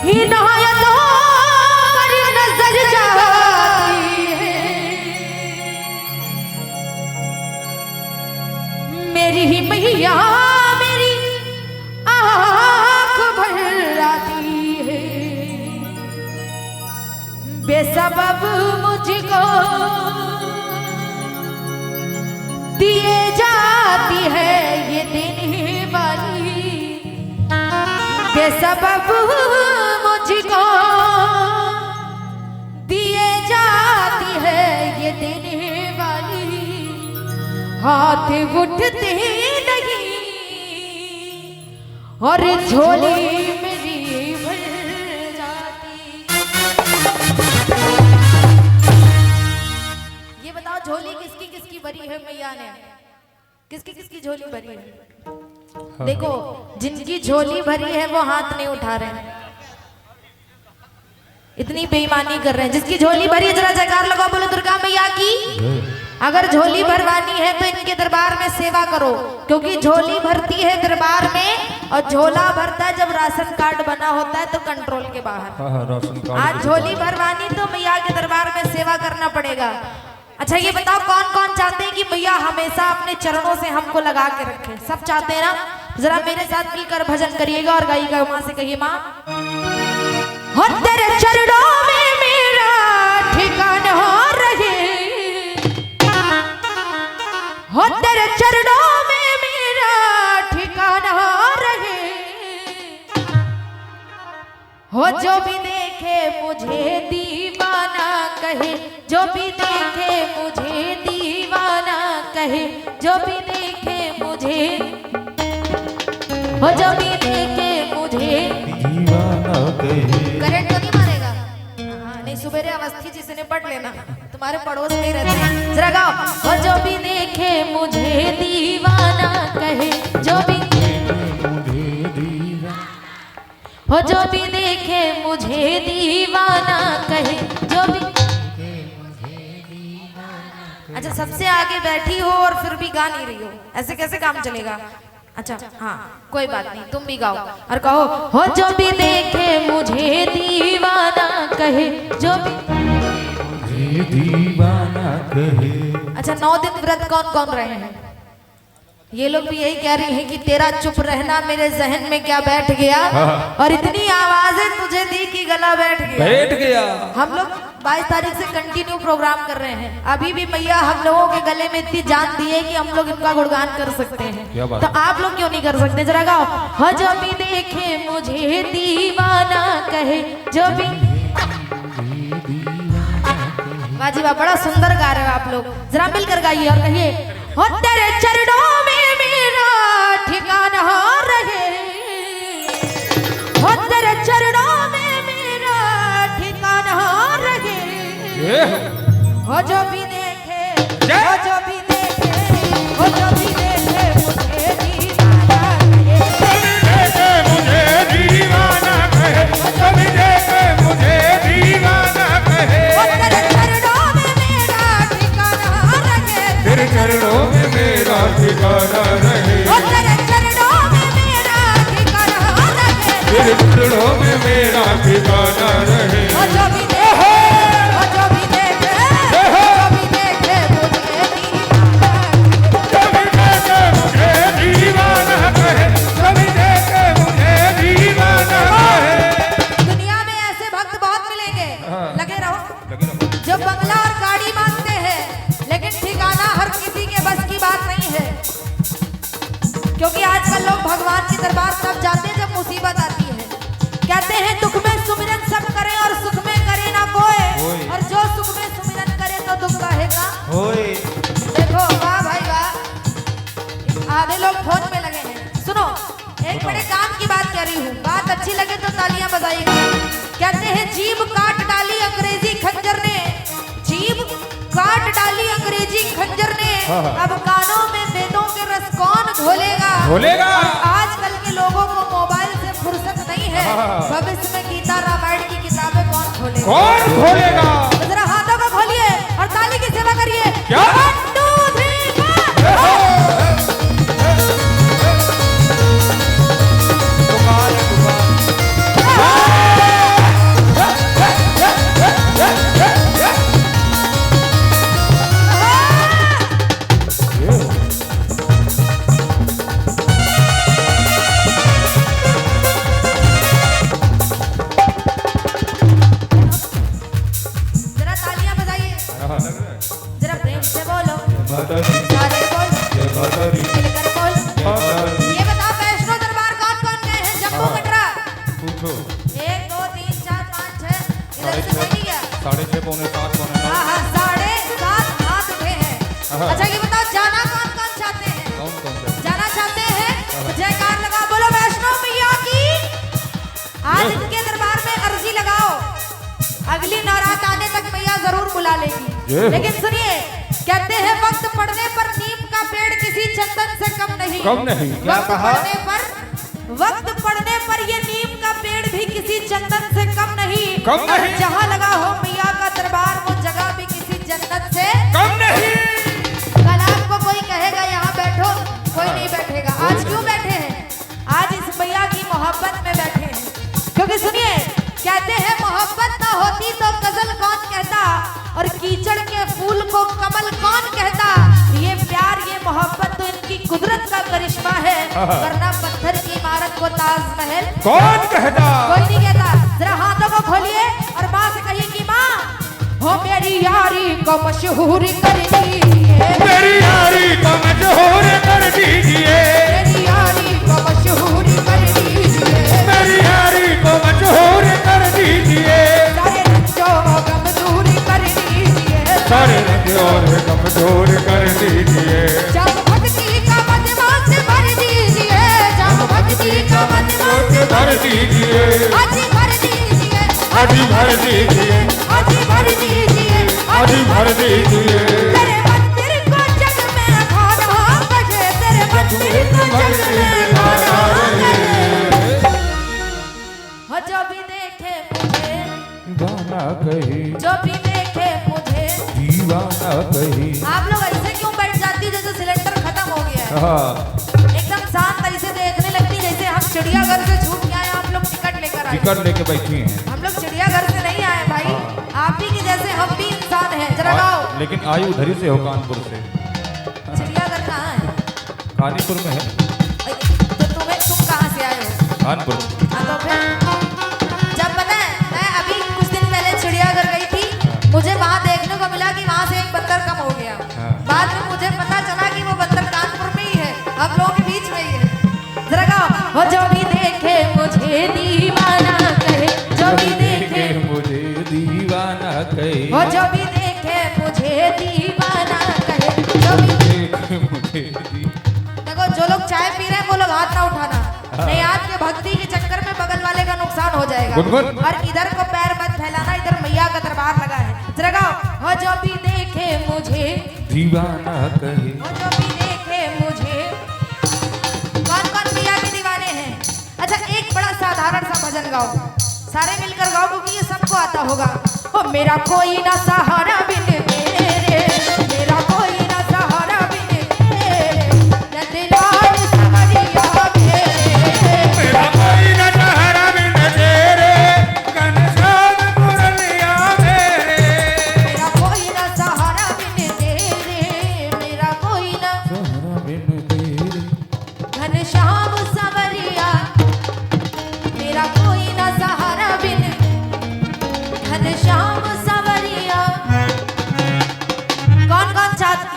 हिदायतों पर नजर जाती है, मेरी ही मैया मेरी आँख भर आती है, बेसबब मुझको दिए जाती है ये देने वाली, बेसबब मुझको दिए जाती है ये देने वाली, हाथ उठते नहीं और झोली मेरी भर जाती। ये बताओ झोली किसकी किसकी भरी है मैया ने, किसकी किसकी झोली भरी है? देखो जिनकी झोली भरी है वो हाथ नहीं उठा रहे हैं, इतनी बेईमानी कर रहे हैं। जिसकी झोली भरी है जरा जयकार लगाओ, बोलो दुर्गा मैया की। अगर झोली भरवानी है तो इनके दरबार में सेवा करो, क्योंकि झोली भरती है दरबार में और झोला भरता है जब राशन कार्ड बना होता है तो कंट्रोल के बाहर। आज झोली भरवानी तो मैया के दरबार में सेवा करना पड़ेगा। अच्छा ये बताओ कौन कौन चाहते हैं कि मैया हमेशा अपने चरणों से हमको लगा के रखे? सब चाहते हैं ना? जरा मेरे साथ मिलकर भजन करिएगा और गाइएगा, माँ से कहिए माँ हो तेरे चरणों में मेरा ठिकाना हो रहे, हो तेरे चरणों में मेरा ठिकाना हो रहे, हो जो भी देखे मुझे दीवाना कहे, जो भी देखे मुझे दीवाना कहे, जो भी देखे मुझे, हो जो भी देखे मुझे दीवाना कहे। करंट तो नहीं मारेगा? हाँ नहीं, सुबेरे अवस्थी जी से निपट लेना, तुम्हारे पड़ोस में ही रहते हैं। जरा गाओ, हो जो भी देखे मुझे दीवाना कहे, जो भी हो जो भी देखे मुझे दीवाना कहे, जो भी। अच्छा सबसे आगे बैठी हो और फिर भी गा नहीं रही हो, ऐसे कैसे काम चलेगा? अच्छा हाँ कोई बात नहीं, तुम भी गाओ और कहो हो जो भी देखे मुझे दीवाना कहे, जो भी मुझे दीवाना कहे। अच्छा 9 दिन व्रत कौन कौन रहे हैं? ये लोग भी यही कह रही हैं कि तेरा चुप रहना मेरे जहन में क्या बैठ गया, और इतनी आवाजें तुझे दी कि गला बैठ गया। हम लोग 22 तारीख से कंटिन्यू प्रोग्राम कर रहे हैं, अभी भी मैया हम लोगों के गले में इतनी जान दी है कि हम लोग इनका गुणगान कर सकते हैं, तो आप लोग क्यों नहीं कर सकते? जरा गाओ, हो जो भी देखे मुझे दीवाना कहे, जो भी। वाह जी वाह, बड़ा सुंदर गा रहे हो आप लोग, जरा मिलकर गाइए और कहिए हो तेरे चरणों में मेरा ठिकाना हो रहे, हो तेरे चरणों में मेरा ठिकाना हो रहे, हो जो भी देखे, हो जो भी देखे, हो जो भी देखे मुझे दीवाना कहे, जो भी देखे मुझे दीवाना कहे, हो तेरे चरणों में मेरा ठिकाना रहे, तेरे चरणों में मेरा ठिकाना रहे, हो तेरे चरणों में मेरा ठिकाना रहे, तेरे चरणों में मेरा ठिकाना रहे, हो जो भी देखे, हो जो भी देखे, जो भी देखे मुझे दीवाना कहे, जो भी देखे मुझे दीवाना कहे। दुनिया में ऐसे भक्त बहुत मिलेंगे, लगे रहो, जो बंगला और गाड़ी मांगते हैं लेकिन ठिकाना हर किसी के बस की बात नहीं है, क्योंकि आजकल लोग भगवान के दरबार तब जाते हैं जब मुसीबत आती है। कहते हैं दुख में सुमिरन सब करें और सुख में करे ना कोई, और जो सुख में सुमिरन करे तो दुख कहेगा। देखो वाह भाई वाह, आधे लोग फोन में लगे हैं। सुनो एक बड़े काम की बात कह रही हूँ, बात अच्छी लगे तो तालियां बजाइएगा। कहते हैं जीभ काट डाली अंग्रेजी खंजर ने, जीभ काट डाली अंग्रेजी खंजर ने, अब कानों में वेदों के रस कौन घोलेगा? आजकल के लोगों को मोबाइल से फुर्सत नहीं है, भविष्य में गीता रामायण की किताबें कौन खोलेगा? जरा हाथों को खोलिए और ताली की सेवा करिए। क्या? 1 2 3 4 1 2 3 4 5 6 इधर से कोई नहीं गया। 6:30 पौने 7 पौने 9। हाँ 7:30 हाथ उठे हैं। अच्छा ये बताओ जाना कौन कौन चाहते हैं? कौन से जाना चाहते हैं तो जयकार लगा बोलो वैष्णो मैया की। आज इनके दरबार में अर्जी लगाओ, अगली नवरात्र आने तक मैया जरूर बुला लेगी। लेकिन सुनिए कहते हैं वक्त पड़ने पर नीम का पेड़ किसी चंदन से कम नहीं। क्या कहा? वक्त पड़ने पर ये नीम का पेड़ भी किसी चंदन से कम नहीं। और जहाँ लगा हो मैया का दरबार वो जगह भी किसी जन्नत से कम नहीं। कल आपको कोई कहेगा यहाँ बैठो, कोई नहीं बैठेगा। आज क्यों बैठे हैं? आज इस मैया की मोहब्बत में बैठे हैं। क्योंकि सुनिए कहते हैं मोहब्बत ना होती तो गजल कौन कहता, और कीचड़ के फूल को कमल कौन कहता। ये प्यार ये मोहब्बत तो इनकी कुदरत का करिश्मा है, वरना पत्थर की इमारत को ताजमहल कौन कहता? कोई नहीं कहता। जरा हाथों को खोलिए और माँ से कहिए कि माँ हो मेरी यारी को मशहूर कर दीजिए, मेरी यारी को मशहूर कर दीजिए, मेरी यारी को मशहूर कर दीजिए, मेरी यारी को मशहूर कर दीजिए, सारे रंजों गम दूर कर दीजिए, सारे रंग और गम दूर कर दीजिए। जब भक्ति का मदमास भर दीजिए, जब भक्ति का मदमास भर दीजिए, अजी भर दीजिए, अभी भर दीजिए, अजी भर दीजिए, अभी भर दीजिए। तेरे मंदिर को जग में खाना बजे, तेरे मंदिर को जग में खाना बजे। हो जो भी देखे मुझे, दीवाना कही, जो भी देखे मुझे। दीवाना कही। आप लोग ऐसे क्यों बैठ जाती जैसे सिलेंडर खत्म हो गया है? हाँ एकदम शांत ऐसे देखने लगती जैसे हम चिड़ियाघर से छूट के आए, आप लोग टिकट लेकर आए। टिकट लेके बैठी हैं। हम लोग चिड़ियाघर से नहीं आए भाई, आप ही की जैसे हम भी इंसान हैं। जरा गाओ लेकिन आई उधरी से हो, कानपुर से। चिड़ियाघर कहाँ है? कानपुर में है। तो तुम कहाँ से आए हो? कानपुर। हाँ तो फिर जब पता है मैं अभी कुछ दिन पहले चिड़ियाघर गई थी, मुझे वहाँ देखने को मिला कि वहाँ से एक बंदर कम हो गया। बाद में मुझे पता चला कि वो बंदर कानपुर में ही है, हम लोगों के बीच में ही है। जरा गाओ वो जो भी देखे मुझे दीवाना कहे, जो भी देखे मुझे दीवाना कहे, वो जो भी देखे मुझे दीवाना कहे, जो भी देखे मुझे देखो जो लोग चाय पी रहे हैं वो लोग हाथ ना उठाना, नहीं आपके भक्ति के चक्कर में बगल वाले का नुकसान हो जाएगा। और इधर को पैर मत फैलाना, इधर मैया का दरबार लगा है। जरा गाओ वो जो भी देखे मुझे दीवाना कहे, वो जो भी देखे मुझे। कौन कौन मैया के दीवाने हैं? अच्छा एक बड़ा साधारण सा भजन गाओ, सारे मिलकर गाओ क्योंकि ये सबको आता होगा। ओ मेरा कोई ना सहारा बिन तेरे, मेरा कोई ना सहारा बिन तेरे, नंदलाल सवरिया मेरे, मेरा कोई न सहारा बिन तेरे, घनश्याम मुरलिया मेरे, मेरा कोई ना सहारा बिन तेरे, मेरा कोई ना सहारा बिन तेरे, घनश्याम सवरिया, मेरा कोई ना सहारा बिन घनश्याम सवरिया। कौन कौन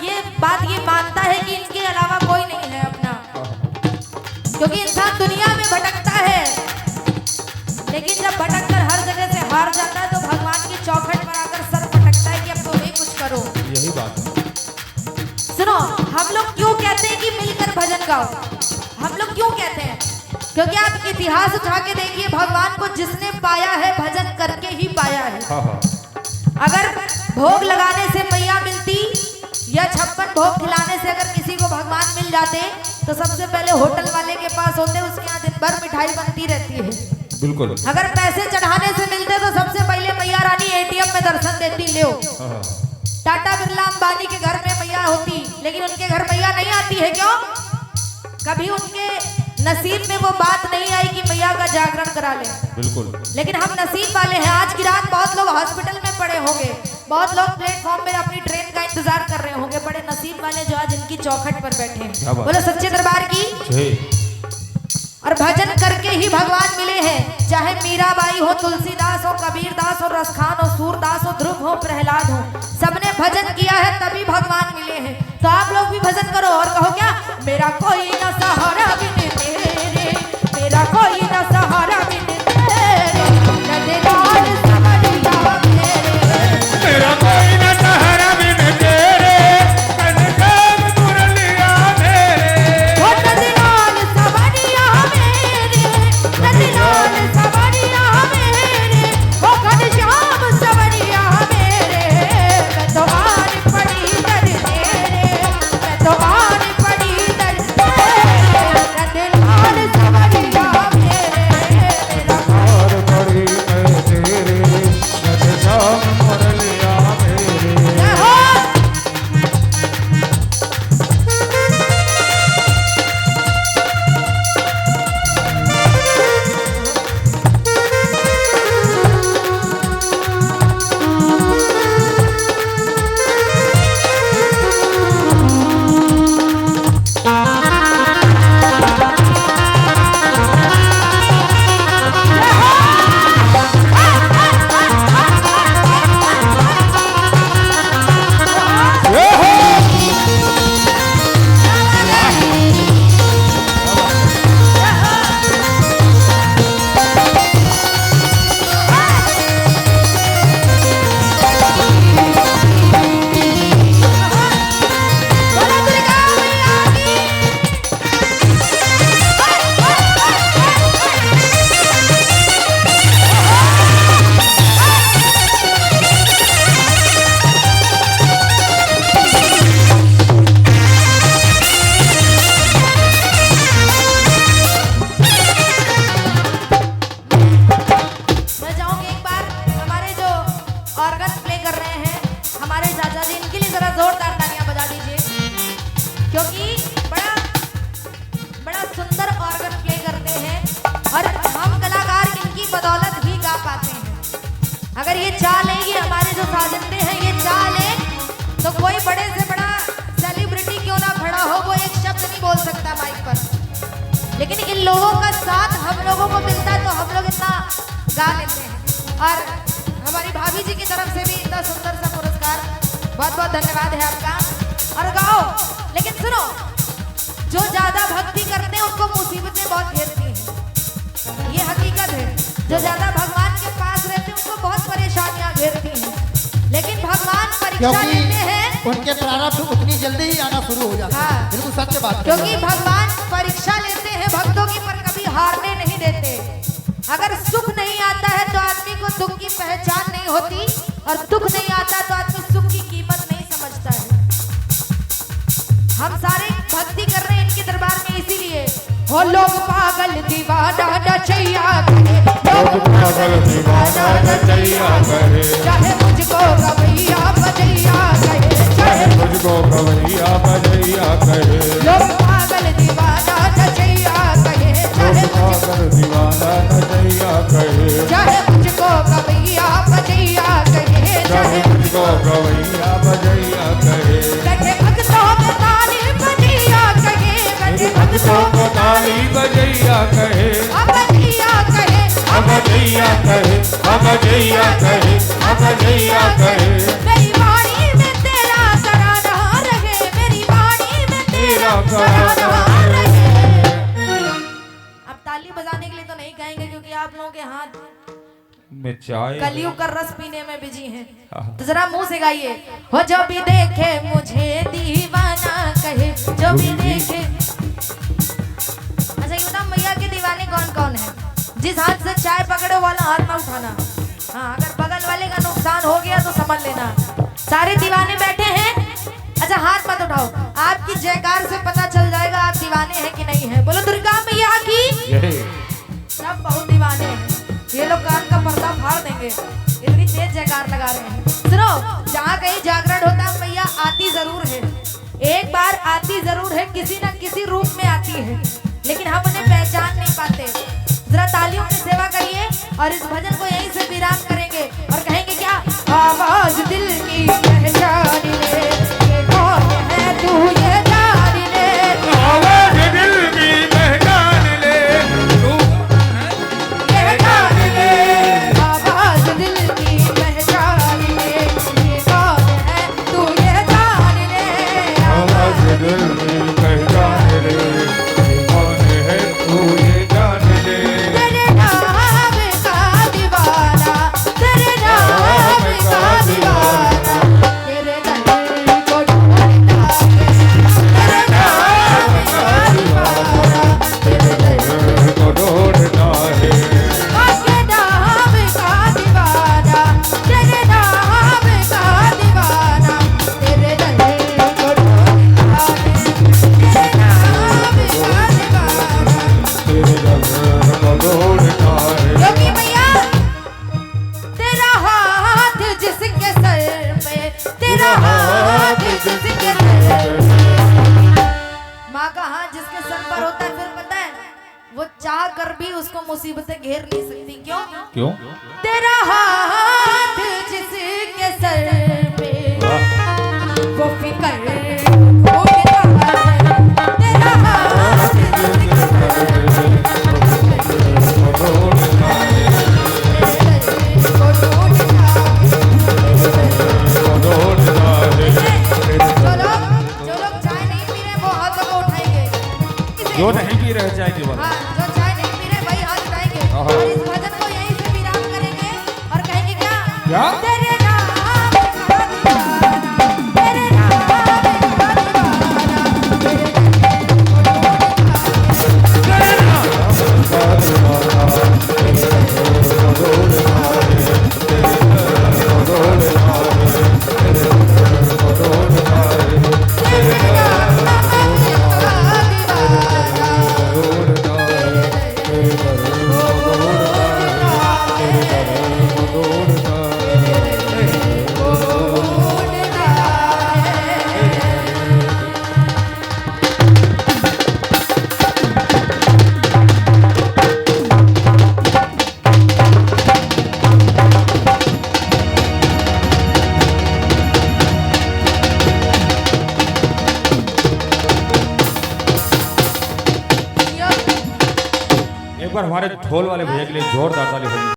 ये बात ये मानता है कि इनके अलावा कोई नहीं है अपना? क्योंकि इंसान दुनिया में भटकता है, लेकिन जब भटक कर हर जगह से हार जाता है तो भगवान की चौखट पर आकर सर पटकता है कि अब तुम ही कुछ करो। यही बात है। सुनो हम लोग क्यों कहते हैं कि मिलकर भजन गाओ? हम लोग क्यों कहते हैं? क्योंकि आप इतिहास उठा के देखिए, भगवान को जिसने पाया है भजन करके ही पाया है। अगर भोग लगाने से मैया मिलती या 56 भोग खिलाने से अगर किसी को भगवान मिल जाते तो सबसे पहले होटल वाले के पास होते, उसके यहाँ दिन भर मिठाई बनती रहती है। बिल्कुल। अगर पैसे चढ़ाने से मिलते तो सबसे पहले मैया रानी एटीएम में दर्शन देती। ले टाटा बिरला अंबानी के घर में मैया होती, लेकिन उनके घर मैया नहीं आती है। क्यों? कभी उनके नसीब में वो बात नहीं आई कि मैया का जागरण करा ले। बिल्कुल। लेकिन हम नसीब वाले हैं। आज की रात बहुत लोग हॉस्पिटल में पड़े होंगे, बहुत लोग प्लेटफॉर्म में अपनी ट्रेन का इंतजार कर रहे होंगे। बड़े नसीब वाले जो आज इनकी चौखट पर बैठे हैं। बोलो सच्चे दरबार की। और भजन करके ही भगवान मिले हैं। चाहे मीराबाई हो, तुलसीदास हो, कबीरदास हो, रसखान हो, सूरदास हो, ध्रुव हो, प्रहलाद हो, सबने भजन किया है तभी भगवान मिले हैं। तो आप लोग भी भजन करो और कहो क्या? मेरा कोई ना सहारा बिन तेरे, मेरा कोई ना सहारा बिन तेरे, और हम कलाकार इनकी बदौलत ही गा पाते हैं। अगर ये चाह लें, ये हमारे जो साजिंदे हैं ये चाह लें, तो कोई बड़े से बड़ा सेलिब्रिटी क्यों ना खड़ा हो, वो एक शब्द नहीं बोल सकता माइक पर। लेकिन इन लोगों का साथ हम लोगों को मिलता है तो हम लोग इतना गा लेते हैं। और हमारी भाभी जी की तरफ से भी इतना सुंदर सा पुरस्कार, बहुत बहुत धन्यवाद है आपका। और गाओ, लेकिन सुनो, जो ज्यादा भक्ति करते हैं उनको मुसीबतें बहुत घेरती हैं, ये हकीकत है। जो ज्यादा भगवान के पास रहते हैं उनको बहुत परेशानियां घेरती हैं, लेकिन भगवान परीक्षा लेते हैं, उनके प्रारब्ध उतनी जल्दी ही आना शुरू हो जाता है। हाँ। बिल्कुल सत्य बात है। क्योंकि भगवान परीक्षा लेते हैं भक्तों की, पर कभी हारने नहीं देते। अगर सुख नहीं आता है तो आदमी को दुख की पहचान नहीं होती, और दुख नहीं आता तो आदमी सुख की कीमत नहीं समझता है। हम सारे भक्ति कर रहे हैं इनके दरबार में इसीलिए। हो लोग पागल दीवाना नचैया करे, लोग पागल दीवाना नचैया करे, चाहे मुझको गवैया बजैया कहे, चाहे मुझको गवैया बजैया कहे, लोग पागल दीवाना नचैया कहे, चाहे पागल दीवाना नचैया कहे, चाहे मुझको गवैया बजैया कहे, चाहे मुझको गवैया बजैया कहे, बैठे भक्तों में ताली बजैया कहे, बैठे भक्तों भक्तों को ताली बजैया कहे, बजैया कहे, बजैया कहे, बजैया कहे, बजैया कहे, मेरी वाणी में तेरा सराहना रहे, मेरी वाणी में तेरा सराहना रहे। अब ताली बजाने के लिए तो नहीं कहेंगे क्योंकि आप लोगों के हाथ में चाय कलयुग का रस पीने में बिजी हैं, तो जरा मुंह से गाइए। हो जो भी देखे मुझे दीवाना कहे, जो भी देखे। अच्छा ये बताओ, मैया के दीवाने कौन कौन है? जिस हाथ से चाय पकड़ो वाला हाथ ना उठाना। हाँ, अगर बगल वाले का नुकसान हो गया तो समझ लेना। सारे दीवाने बैठे हैं, अच्छा हाथ मत उठाओ, आपकी जयकार से पता चल जाएगा आप दीवाने हैं कि नहीं है। बोलो दुर्गा मैया की। सब बहुत दीवाने हैं, ये लोग कान का पर्दा फाड़ देंगे, इतनी तेज जयकार लगा रहे हैं। सुनो, जहाँ कहीं जागरण होता है मैया आती जरूर है, एक बार आती जरूर है, किसी न किसी रूप में आती है, लेकिन हम उन्हें पहचान नहीं पाते। जरा तालियों की सेवा करिए और इस भजन को यहीं से विराम करेंगे और कहेंगे क्या? आवाज दिल की पहचान ले, ये कौन है तू ये जान ले, आवाज दिल की पहचान ले, तू ये जान ले, आवाज दिल की पहचान ले, ये कौन है तू ये जान ले, आवाज दिल की पहचान ले, कौन है तू ये जान ले, तेरे नाम का दीवाना, तेरे नाम का दीवाना, तेरे दर को ढूंढता है, तेरे नाम का दीवाना, तेरे दर को ढूंढता है, के नाम का दीवाना, तेरे नाम का दीवाना, तेरे दर को ढूंढता है, तेरे नाम का दीवाना। तेरे दर को ढूंढता है। योगी मैया, तेरा हाथ जिसके सर पे, तेरा हाथ जिसके सर पे। माँ का हाथ जिसके सर पर होता है, फिर पता है वो चाह कर भी उसको मुसीबतें घेर नहीं सकती। क्यों? क्यों? तेरा हाथ जिसके सर पे, वो फिकर उठता है, तेरा हाथ जिसके सर को ढूंढता है, को ढूंढता है। को ढूंढता है। जो लोग चाय नहीं पी रहे वो हाथ को उठाएंगे। जो नहीं पी रहे चाय की बात। हाँ, जो चाय नहीं पी रहे वही हाथ उठाएंगे और इस भजन को यहीं से विराम करेंगे और कहेंगे क्या? क्या? तेरे नाम का दीवाना, तेरे नाम का दीवाना, तेरे ढूंढता है। बार हमारे ढोल वाले भैया के लिए जोरदार ताली होगी।